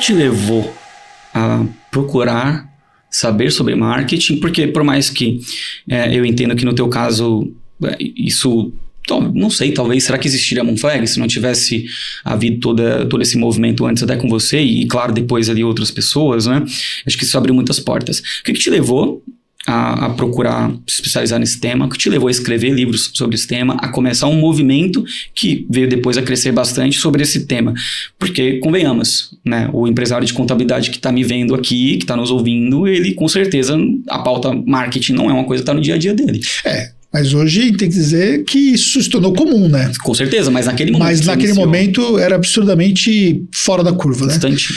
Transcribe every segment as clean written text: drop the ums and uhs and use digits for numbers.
te levou a procurar saber sobre marketing? Porque por mais que eu entendo que no teu caso isso... Não sei, talvez, será que existiria a Moonflag se não tivesse havido todo esse movimento antes até com você e, claro, depois ali outras pessoas, né? Acho que isso abriu muitas portas. O que te levou a procurar se especializar nesse tema? O que te levou a escrever livros sobre esse tema, a começar um movimento que veio depois a crescer bastante sobre esse tema? Porque, convenhamos, né? O empresário de contabilidade que está me vendo aqui, que está nos ouvindo, ele, com certeza, a pauta marketing não é uma coisa que está no dia a dia dele. Mas hoje tem que dizer que isso se tornou comum, né? Com certeza, mas naquele momento... Mas naquele momento era absurdamente fora da curva, né? Bastante.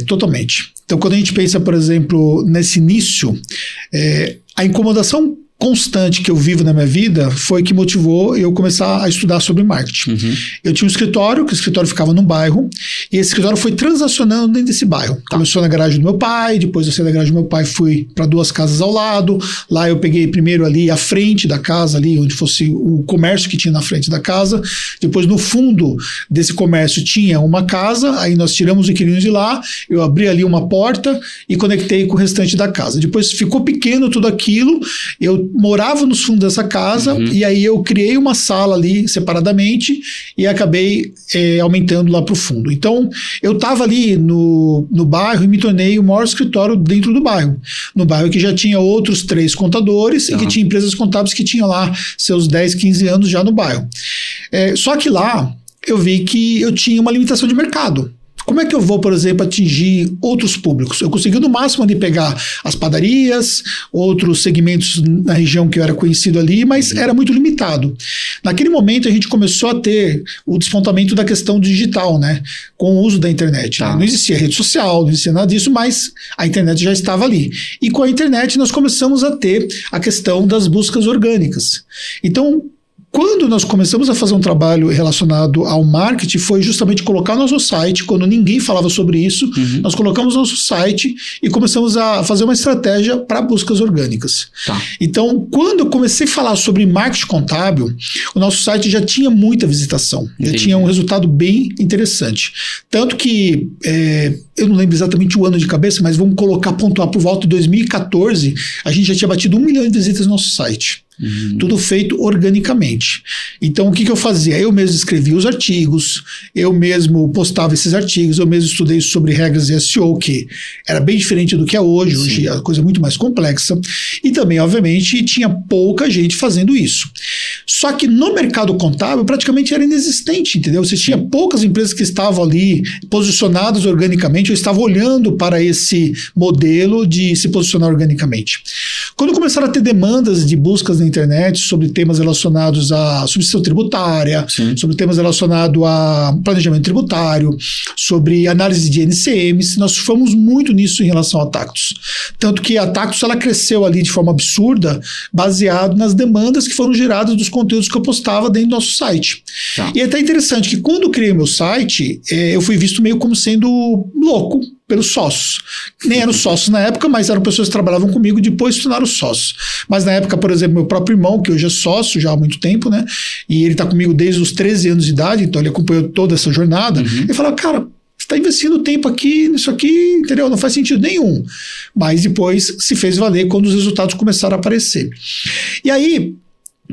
Totalmente. Então, quando a gente pensa, por exemplo, nesse início, a incomodação constante que eu vivo na minha vida foi que motivou eu começar a estudar sobre marketing. Eu tinha um escritório, que o escritório ficava num bairro, e esse escritório foi transacionando dentro desse bairro. Começou na garagem do meu pai, depois eu saí da garagem do meu pai, fui para 2 casas ao lado. Lá eu peguei primeiro ali a frente da casa, ali onde fosse o comércio que tinha na frente da casa. Depois no fundo desse comércio tinha uma casa, aí nós tiramos os inquilinos de lá, eu abri ali uma porta e conectei com o restante da casa. Depois ficou pequeno tudo aquilo, eu morava nos fundos dessa casa, e aí eu criei uma sala ali separadamente e acabei aumentando lá para o fundo. Então, eu estava ali no bairro e me tornei o maior escritório dentro do bairro. No bairro que já tinha outros 3 contadores e que tinha empresas contábeis que tinham lá seus 10, 15 anos já no bairro. Só que lá eu vi que eu tinha uma limitação de mercado. Como é que eu vou, por exemplo, atingir outros públicos? Eu consegui no máximo ali pegar as padarias, outros segmentos na região que eu era conhecido ali, mas era muito limitado. Naquele momento a gente começou a ter o despontamento da questão digital, né? Com o uso da internet. Não existia rede social, não existia nada disso, mas a internet já estava ali. E com a internet nós começamos a ter a questão das buscas orgânicas. Então, quando nós começamos a fazer um trabalho relacionado ao marketing, foi justamente colocar o nosso site, quando ninguém falava sobre isso, nós colocamos o nosso site e começamos a fazer uma estratégia para buscas orgânicas. Então, quando eu comecei a falar sobre marketing contábil, o nosso site já tinha muita visitação, já tinha um resultado bem interessante. Tanto que, eu não lembro exatamente o ano de cabeça, mas vamos pontuar por volta de 2014, a gente já tinha batido 1 milhão de visitas no nosso site. Tudo feito organicamente. Então o que eu fazia? Eu mesmo escrevia os artigos, eu mesmo postava esses artigos, eu mesmo estudei sobre regras de SEO, que era bem diferente do que é hoje. Hoje a coisa é muito mais complexa, e também obviamente tinha pouca gente fazendo isso. Só que no mercado contábil praticamente era inexistente, entendeu? Você tinha poucas empresas que estavam ali posicionadas organicamente, ou estavam olhando para esse modelo de se posicionar organicamente. Quando começaram a ter demandas de buscas na internet sobre temas relacionados à substituição tributária, sobre temas relacionados a planejamento tributário, sobre análise de NCMs, nós fomos muito nisso em relação à Tactus. Tanto que a Tactus ela cresceu ali de forma absurda, baseado nas demandas que foram geradas dos conteúdos que eu postava dentro do nosso site. E é até interessante que quando eu criei meu site, eu fui visto meio como sendo louco pelos sócios. Nem eram sócios na época, mas eram pessoas que trabalhavam comigo, depois se tornaram sócios. Mas na época, por exemplo, meu próprio irmão, que hoje é sócio já há muito tempo, né? E ele está comigo desde os 13 anos de idade, então ele acompanhou toda essa jornada. Ele falava, cara, você está investindo tempo aqui, nisso aqui, entendeu? Não faz sentido nenhum. Mas depois se fez valer quando os resultados começaram a aparecer. E aí,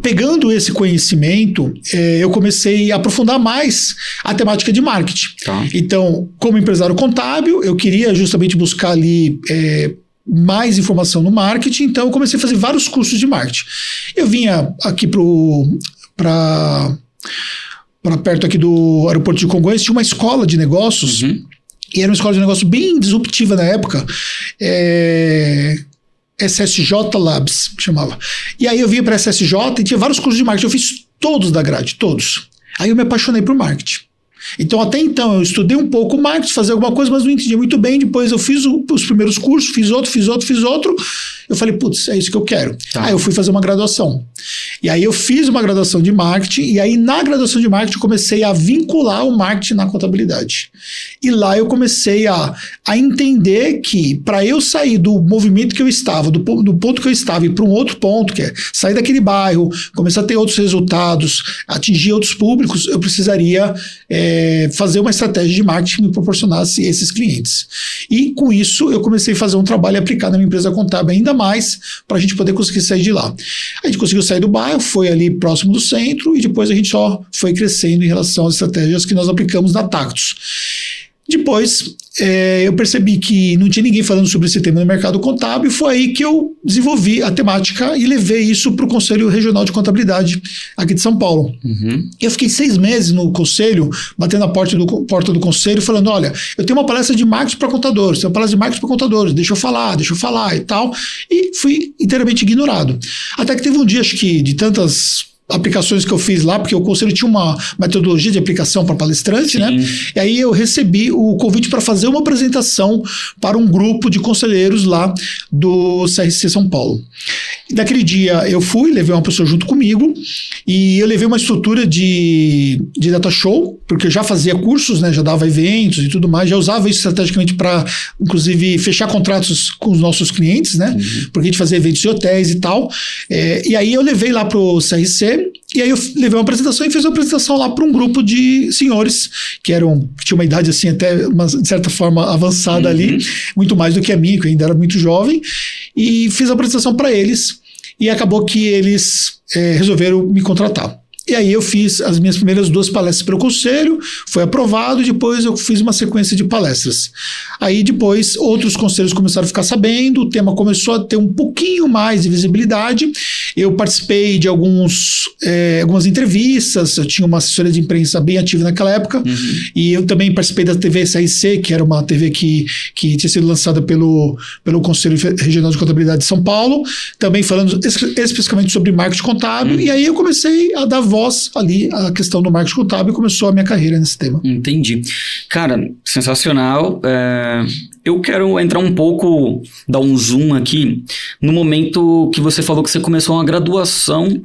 pegando esse conhecimento, eu comecei a aprofundar mais a temática de marketing. Então, como empresário contábil, eu queria justamente buscar ali mais informação no marketing, então eu comecei a fazer vários cursos de marketing. Eu vinha aqui para perto aqui do aeroporto de Congonhas, tinha uma escola de negócios, e era uma escola de negócios bem disruptiva na época, SSJ Labs, chamava. E aí eu vinha para SSJ e tinha vários cursos de marketing. Eu fiz todos da grade, todos. Aí eu me apaixonei por marketing. Então, até então, eu estudei um pouco marketing, fazia alguma coisa, mas não entendia muito bem. Depois eu fiz os primeiros cursos, fiz outro. eu falei, putz, é isso que eu quero. Tá. Aí eu fui fazer uma graduação. E aí eu fiz uma graduação de marketing, e aí na graduação de marketing eu comecei a vincular o marketing na contabilidade. E lá eu comecei a entender que para eu sair do movimento que eu estava, do ponto que eu estava, e para um outro ponto, que é sair daquele bairro, começar a ter outros resultados, atingir outros públicos, eu precisaria fazer uma estratégia de marketing que me proporcionasse esses clientes. E com isso eu comecei a fazer um trabalho e aplicar na minha empresa contábil ainda mais para a gente poder conseguir sair de lá. A gente conseguiu sair do bairro, foi ali próximo do centro e depois a gente só foi crescendo em relação às estratégias que nós aplicamos na Tactus. Depois, eu percebi que não tinha ninguém falando sobre esse tema no mercado contábil, e foi aí que eu desenvolvi a temática e levei isso para o Conselho Regional de Contabilidade aqui de São Paulo. Uhum. Eu fiquei 6 meses no conselho, batendo a porta do conselho, falando, olha, eu tenho uma palestra de marketing para contadores, tenho uma palestra de marketing para contadores, deixa eu falar e tal, e fui inteiramente ignorado. Até que teve um dia, acho que de tantas aplicações que eu fiz lá, porque o conselho tinha uma metodologia de aplicação para palestrante, né? E aí eu recebi o convite para fazer uma apresentação para um grupo de conselheiros lá do CRC São Paulo. E naquele dia eu fui, levei uma pessoa junto comigo, e eu levei uma estrutura de data show, porque eu já fazia cursos, né? Já dava eventos e tudo mais, já usava isso estrategicamente para, inclusive, fechar contratos com os nossos clientes, né? Porque a gente fazia eventos de hotéis e tal. E aí eu levei lá para o CRC, e aí eu levei uma apresentação e fiz uma apresentação lá para um grupo de senhores que tinha uma idade assim até de certa forma avançada ali, muito mais do que a minha, que eu ainda era muito jovem, e fiz a apresentação para eles e acabou que eles resolveram me contratar. E aí eu fiz as minhas primeiras 2 palestras pelo conselho, foi aprovado, e depois eu fiz uma sequência de palestras. Aí depois outros conselhos começaram a ficar sabendo, o tema começou a ter um pouquinho mais de visibilidade. Eu participei de algumas entrevistas, eu tinha uma assessoria de imprensa bem ativa naquela época, e eu também participei da TV SRC, que era uma TV que tinha sido lançada pelo Conselho Regional de Contabilidade de São Paulo, também falando especificamente sobre marketing contábil, e aí eu comecei a dar voz ali à questão do marketing contábil e começou a minha carreira nesse tema. Entendi. Cara, sensacional. Eu quero entrar um pouco, dar um zoom aqui, no momento que você falou que você começou uma graduação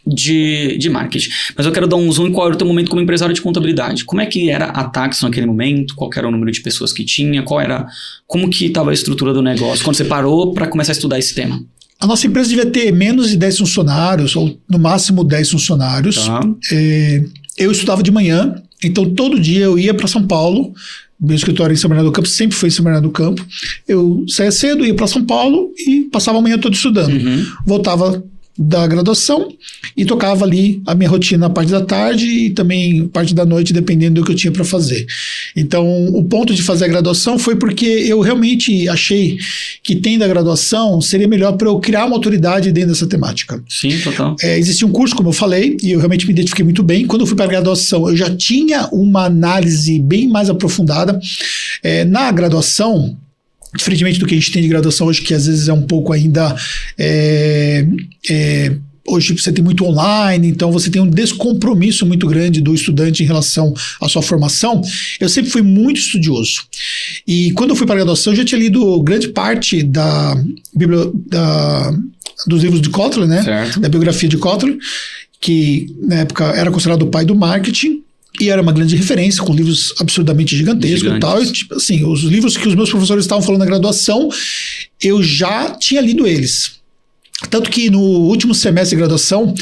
de marketing. Mas eu quero dar um zoom em qual era o teu momento como empresário de contabilidade. Como é que era a Tactus naquele momento? Qual era o número de pessoas que tinha? Como que estava a estrutura do negócio? Quando você parou para começar a estudar esse tema? A nossa empresa devia ter menos de 10 funcionários, ou no máximo 10 funcionários. Tá. Eu estudava de manhã, então todo dia eu ia para São Paulo. Meu escritório em São Bernardo do Campo sempre foi em São Bernardo do Campo. Eu saía cedo, ia para São Paulo e passava a manhã toda estudando. Voltava da graduação e tocava ali a minha rotina na parte da tarde e também parte da noite, dependendo do que eu tinha para fazer. Então, o ponto de fazer a graduação foi porque eu realmente achei que tendo a graduação seria melhor para eu criar uma autoridade dentro dessa temática. Sim, total. Existia um curso, como eu falei, e eu realmente me identifiquei muito bem. Quando eu fui para a graduação, eu já tinha uma análise bem mais aprofundada. Na graduação, diferentemente do que a gente tem de graduação hoje, que às vezes é um pouco ainda... hoje você tem muito online, então você tem um descompromisso muito grande do estudante em relação à sua formação. Eu sempre fui muito estudioso. E quando eu fui para a graduação, eu já tinha lido grande parte dos livros de Kotler, né? Certo. Da biografia de Kotler, que na época era considerado o pai do marketing. E era uma grande referência, com livros absurdamente gigantescos e tal. E, tipo, assim, os livros que os meus professores estavam falando na graduação, eu já tinha lido eles. Tanto que no último semestre de graduação,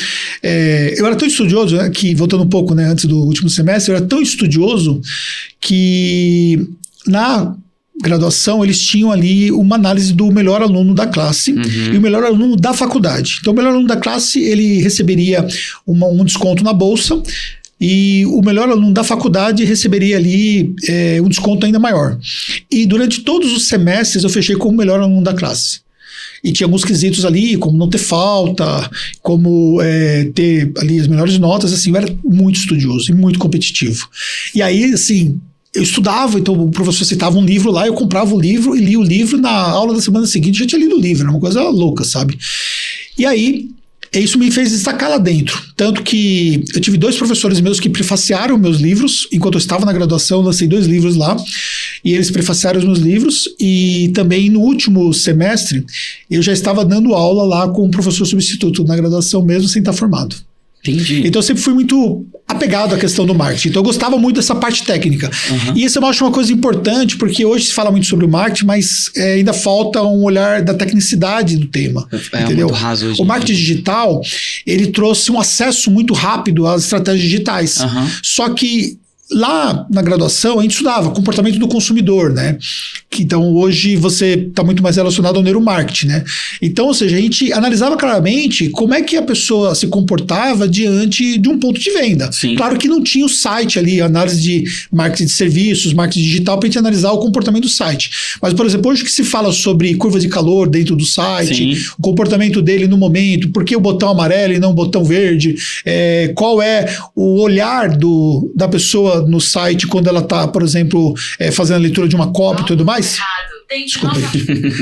eu era tão estudioso, né, que, voltando um pouco, né, antes do último semestre, eu era tão estudioso que na graduação eles tinham ali uma análise do melhor aluno da classe e o melhor aluno da faculdade. Então o melhor aluno da classe, ele receberia um desconto na bolsa, e o melhor aluno da faculdade receberia ali um desconto ainda maior. E durante todos os semestres eu fechei como o melhor aluno da classe. E tinha alguns quesitos ali, como não ter falta, como ter ali as melhores notas, assim, eu era muito estudioso e muito competitivo. E aí, assim, eu estudava, então o professor citava um livro lá, eu comprava o livro e lia o livro, na aula da semana seguinte eu já tinha lido o livro, era uma coisa louca, sabe? E aí... isso me fez destacar lá dentro. Tanto que eu tive 2 professores meus que prefaciaram meus livros. Enquanto eu estava na graduação, eu lancei 2 livros lá. e eles prefaciaram os meus livros, e também no último semestre eu já estava dando aula lá com um professor substituto na graduação mesmo sem estar formado. Entendi. Então eu sempre fui muito apegado à questão do marketing. Então eu gostava muito dessa parte técnica. E isso eu acho uma coisa importante, porque hoje se fala muito sobre o marketing, mas ainda falta um olhar da tecnicidade do tema. Entendeu? Muito raso hoje. O marketing digital, ele trouxe um acesso muito rápido às estratégias digitais. Só que lá na graduação, a gente estudava comportamento do consumidor, né? Então, hoje você está muito mais relacionado ao neuromarketing, né? Então, ou seja, a gente analisava claramente como é que a pessoa se comportava diante de um ponto de venda. Sim. Claro que não tinha o site ali, análise de marketing de serviços, marketing digital, para a gente analisar o comportamento do site. Mas, por exemplo, hoje que se fala sobre curva de calor dentro do site, o comportamento dele no momento, por que o botão amarelo e não o botão verde, qual é o olhar da pessoa no site quando ela está, por exemplo, fazendo a leitura de uma cópia e tudo mais. Desculpa aí.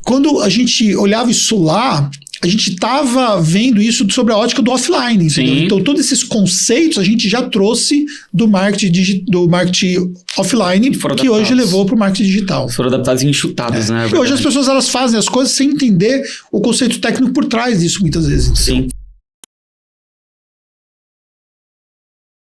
Quando a gente olhava isso lá, a gente estava vendo isso sobre a ótica do offline. Então, todos esses conceitos a gente já trouxe do marketing offline, que hoje levou para o marketing digital. Foram adaptados e enxutados, né? E hoje as pessoas elas fazem as coisas sem entender o conceito técnico por trás disso, muitas vezes. Sim.